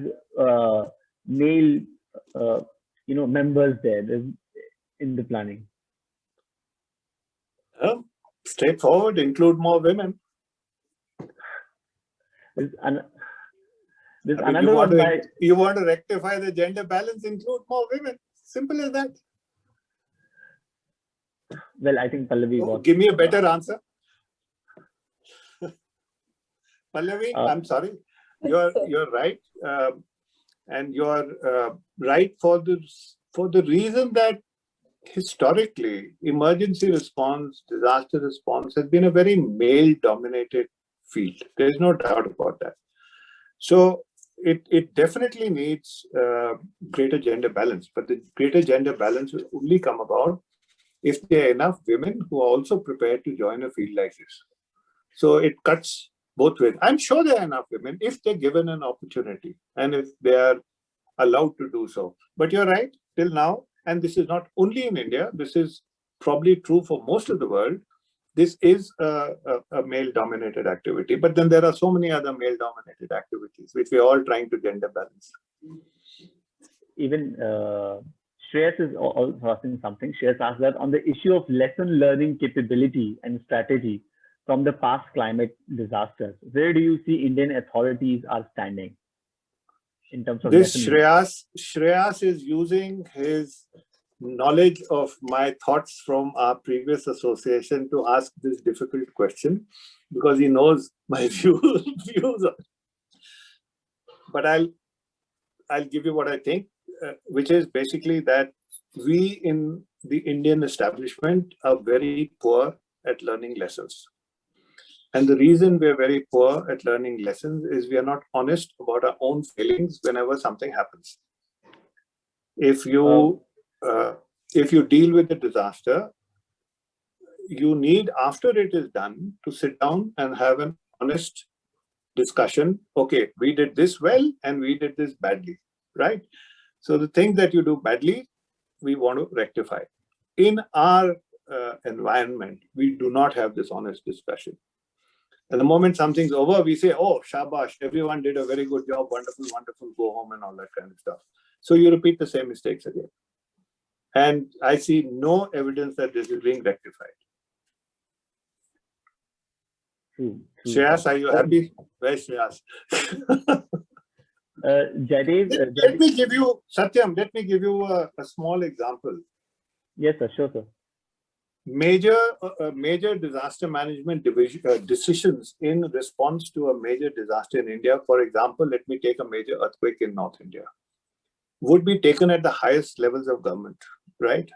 male members there in the planning. Straightforward, include more women. There's I mean, another one you want to rectify the gender balance, include more women. Simple as that. Well, I think Pallavi give me a better answer. Pallavi, I'm sorry. You're right. And you're right for the reason that historically, emergency response, disaster response has been a very male-dominated field. There's no doubt about that. So it definitely needs greater gender balance, but the greater gender balance will only come about if there are enough women who are also prepared to join a field like this. So it cuts both ways. I'm sure there are enough women if they're given an opportunity and if they are allowed to do so. But you're right, till now, and this is not only in India, this is probably true for most of the world, this is a male-dominated activity. But then there are so many other male-dominated activities which we're all trying to gender balance. Even Shreyas is also asking something. Shreyas asked that on the issue of lesson learning capability and strategy from the past climate disasters, where do you see Indian authorities are standing in terms of this? Shreyas is using his knowledge of my thoughts from our previous association to ask this difficult question, because he knows my views on it. But I'll give you what I think, which is basically that we in the Indian establishment are very poor at learning lessons. And the reason we're very poor at learning lessons is we are not honest about our own feelings whenever something happens. If you deal with a disaster, you need, after it is done, to sit down and have an honest discussion. Okay, we did this well and we did this badly, right? So the things that you do badly, we want to rectify. In our environment, we do not have this honest discussion. And the moment something's over, we say, oh, shabash, everyone did a very good job, wonderful, wonderful, go home and all that kind of stuff. So you repeat the same mistakes again. And I see no evidence that this is being rectified. Shreyas, are you happy? Where's Shreyas? Let me give you, Satyam, let me give you a small example. Yes, sir, sure, sir. Major disaster management decisions in response to a major disaster in India, for example, let me take a major earthquake in North India, would be taken at the highest levels of government, right?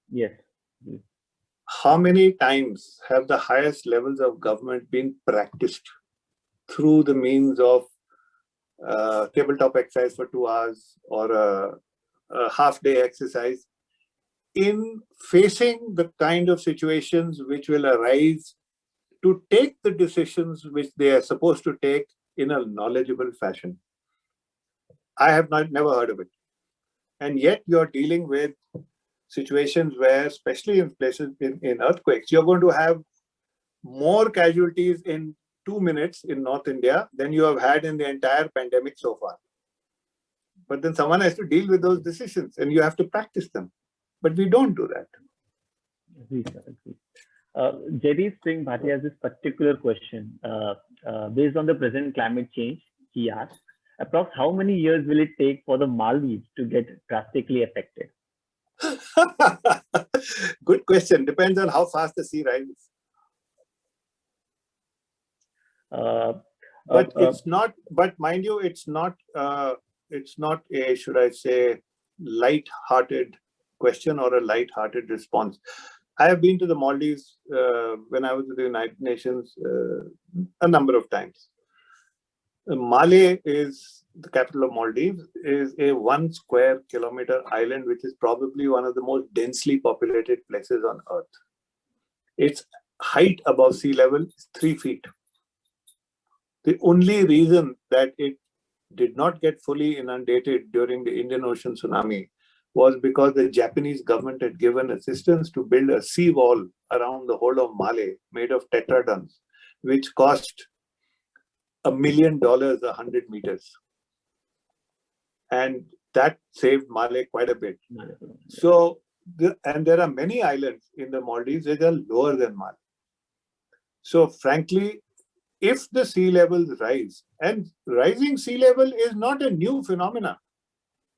Yes. How many times have the highest levels of government been practiced through the means of tabletop exercise for 2 hours or a half-day exercise in facing the kind of situations which will arise to take the decisions which they are supposed to take in a knowledgeable fashion? I have never heard of it. And yet you're dealing with situations where, especially in places in earthquakes, you're going to have more casualties in 2 minutes in North India than you have had in the entire pandemic so far. But then someone has to deal with those decisions and you have to practice them. But we don't do that. Jaideep Singh Bhatia has this particular question. Based on the present climate change, he asks, approx how many years will it take for the Maldives to get drastically affected? Good question. Depends on how fast the sea rises. But it's not. But mind you, it's not a, should I say, light-hearted question or a light-hearted response. I have been to the Maldives when I was with the United Nations a number of times. Malé is the capital of Maldives, is a 1 square kilometer island, which is probably one of the most densely populated places on earth. Its height above sea level is 3 feet. The only reason that it did not get fully inundated during the Indian Ocean tsunami was because the Japanese government had given assistance to build a seawall around the whole of Male made of tetradons, which cost $1 million 100 meters. And that saved Male quite a bit. So, and there are many islands in the Maldives which are lower than Male. So frankly, if the sea levels rise, and rising sea level is not a new phenomenon.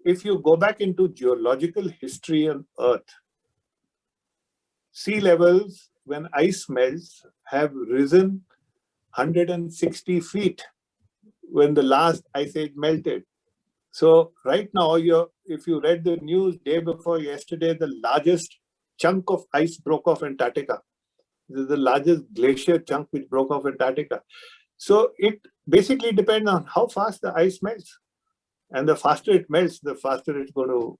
If you go back into geological history on Earth, sea levels, when ice melts, have risen 160 feet when the last ice age melted. So right now, if you read the news day before yesterday, the largest chunk of ice broke off Antarctica. This is the largest glacier chunk which broke off Antarctica. So it basically depends on how fast the ice melts. And the faster it melts, the faster it's going to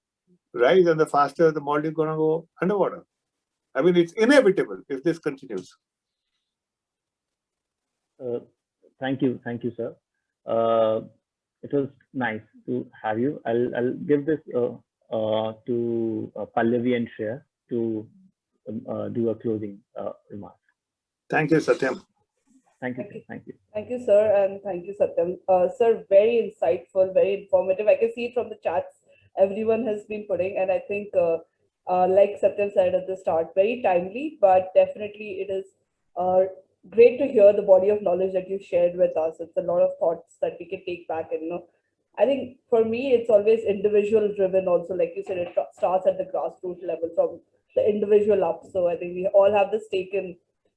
rise, and the faster the Maldives is going to go underwater. I mean, it's inevitable if this continues. Thank you, sir. It was nice to have you. I'll give this to Pallavi and Shreya to do a closing remark. Thank you, Satyam. Thank you. Thank you, sir, and thank you, Satyam. Sir, very insightful, very informative. I can see it from the chats everyone has been putting, and I think, like Satyam said at the start, very timely, but definitely it is great to hear the body of knowledge that you shared with us. It's a lot of thoughts that we can take back, and I think for me, it's always individual driven. Also, like you said, it starts at the grassroots level from the individual up. So I think we all have the stake in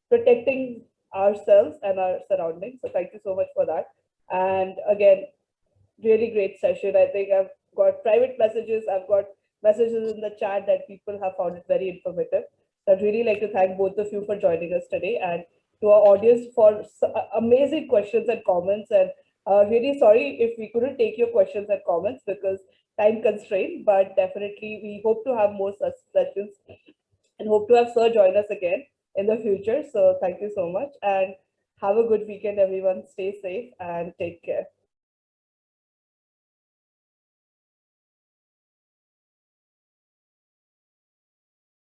protecting ourselves and our surroundings. So thank you so much for that. And again, really great session. I think I've got private messages. I've got messages in the chat that people have found it very informative. So I'd really like to thank both of you for joining us today, and to our audience for amazing questions and comments. And really sorry if we couldn't take your questions and comments because time constraint, but definitely we hope to have more such sessions and hope to have Sir join us again in the future. So thank you so much and have a good weekend, everyone. Stay safe and take care.